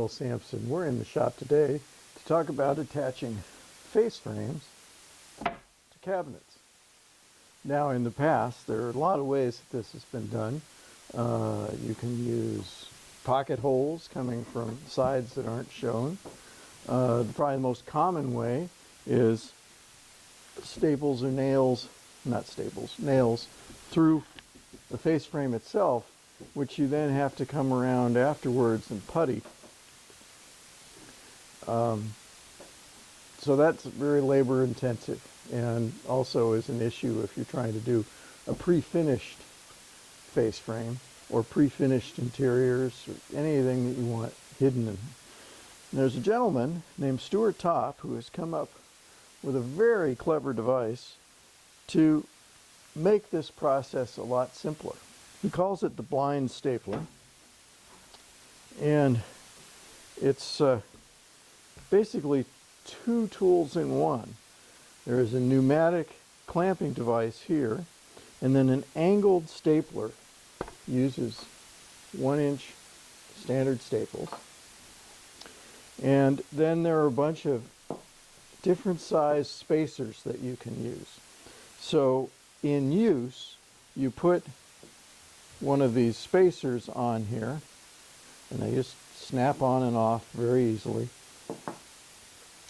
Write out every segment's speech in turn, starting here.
Will Sampson. We're in the shop today to talk about attaching face frames to cabinets. Now, in the past, there are a lot of ways that this has been done. You can use pocket holes coming from sides that aren't shown. Probably the most common way is staples or nails, not staples, nails through the face frame itself, which you then have to come around afterwards and putty. So that's very labor intensive, and also is an issue if you're trying to do a pre-finished face frame or pre-finished interiors or anything that you want hidden. And there's a gentleman named Stuart Topp who has come up with a very clever device to make this process a lot simpler. He calls it the blind stapler, and it's basically two tools in one. There is a pneumatic clamping device here, and then an angled stapler uses 1-inch standard staples. And then there are a bunch of different size spacers that you can use. So in use, you put one of these spacers on here, and they just snap on and off very easily.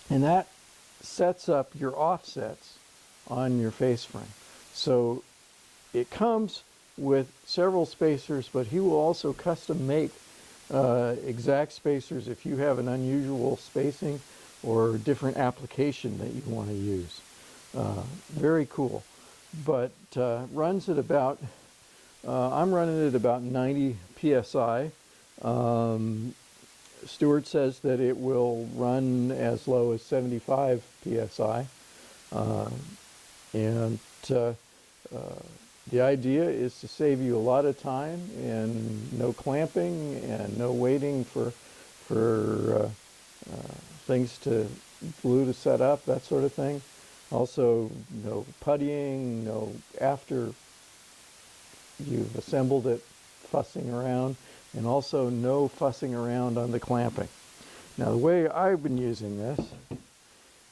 And that sets up your offsets on your face frame. So it comes with several spacers, but he will also custom make exact spacers if you have an unusual spacing or different application that you want to use. Very cool. But runs at about, I'm running at about 90 PSI. Stuart says that it will run as low as 75 PSI. The idea is to save you a lot of time and no clamping and no waiting for things to glue to set up, that sort of thing. Also, no puttying, no after you've assembled it fussing around, and also no fussing around on the clamping. Now, the way I've been using this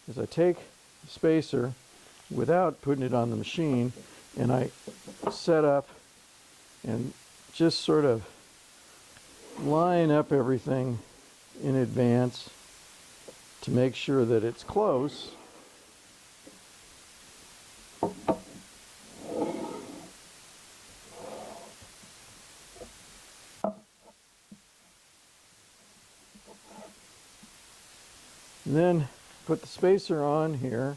is I take the spacer without putting it on the machine, and I set up and just sort of line up everything in advance to make sure that it's close. And then put the spacer on here,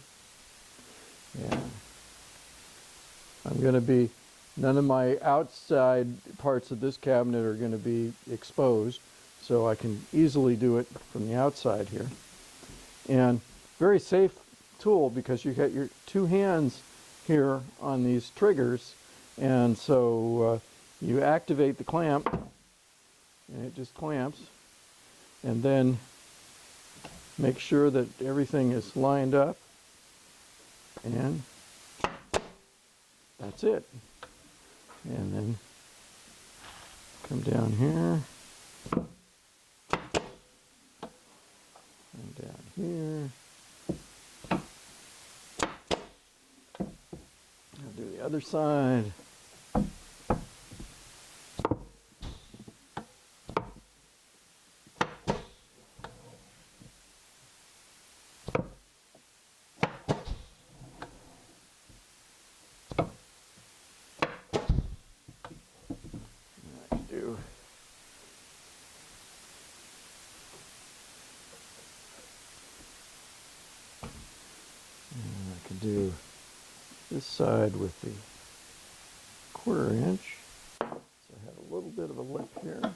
and I'm going to be, none of my outside parts of this cabinet are going to be exposed, so I can easily do it from the outside here. And very safe tool because you got your two hands here on these triggers, and so you activate the clamp and it just clamps, and then make sure that everything is lined up, and that's it. And then come down here and down here. I'll do the other side. I can do this side with the 1/4 inch. So I have a little bit of a lip here.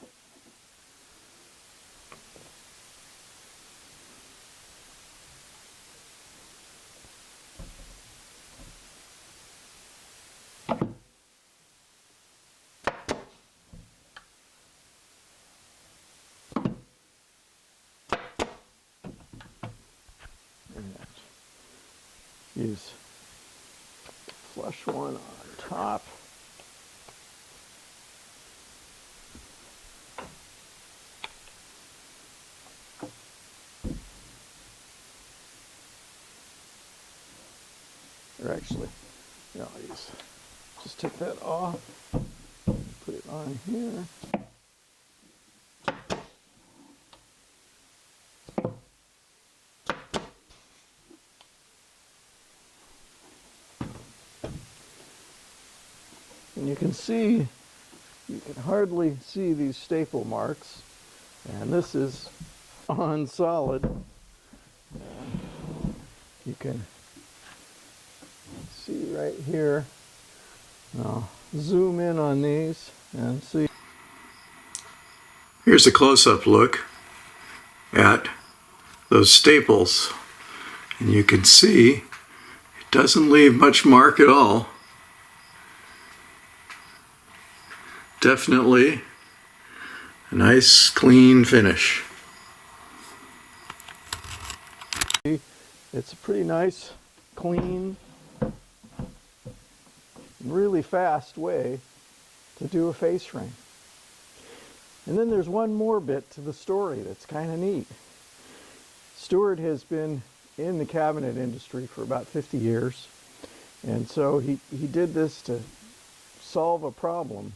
Use flush one on top. Or actually, no, just take that off, put it on here. And you can see, you can hardly see these staple marks. And this is on solid. You can see right here. I'll zoom in on these and see. Here's a close-up look at those staples. And you can see it doesn't leave much mark at all. Definitely a nice clean finish. It's a pretty nice, clean, really fast way to do a face frame. And then there's one more bit to the story that's kind of neat. Stuart has been in the cabinet industry for about 50 years. And so he did this to solve a problem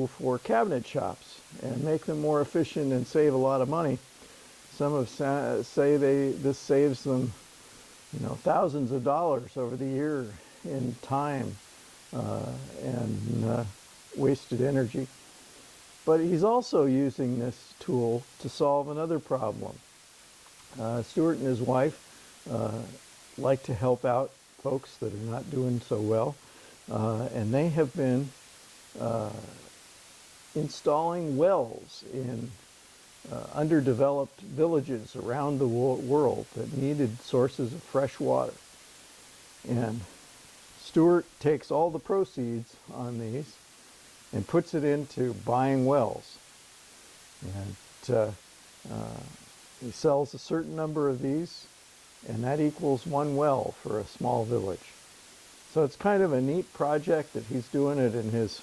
for cabinet shops and make them more efficient and save a lot of money. Some have say this saves them, thousands of dollars over the year in time and wasted energy. But he's also using this tool to solve another problem. Stuart and his wife like to help out folks that are not doing so well, and they have been installing wells in underdeveloped villages around the world that needed sources of fresh water. And Stuart takes all the proceeds on these and puts it into buying wells. And he sells a certain number of these, and that equals one well for a small village. So it's kind of a neat project that he's doing it in his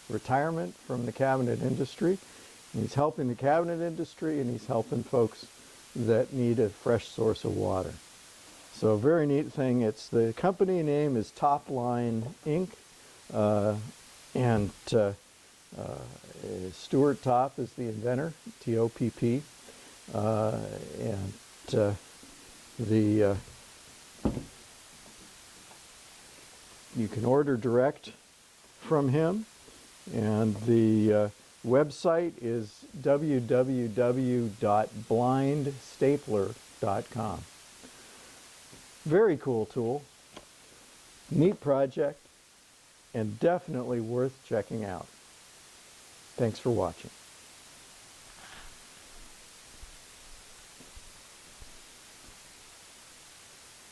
retirement from the cabinet industry. And he's helping the cabinet industry, and he's helping folks that need a fresh source of water. So a very neat thing. The company name is Topline Inc. And Stuart Topp is the inventor, T-O-P-P. You can order direct from him, and the website is www.blindstapler.com. Very cool tool, neat project, and definitely worth checking out. Thanks for watching.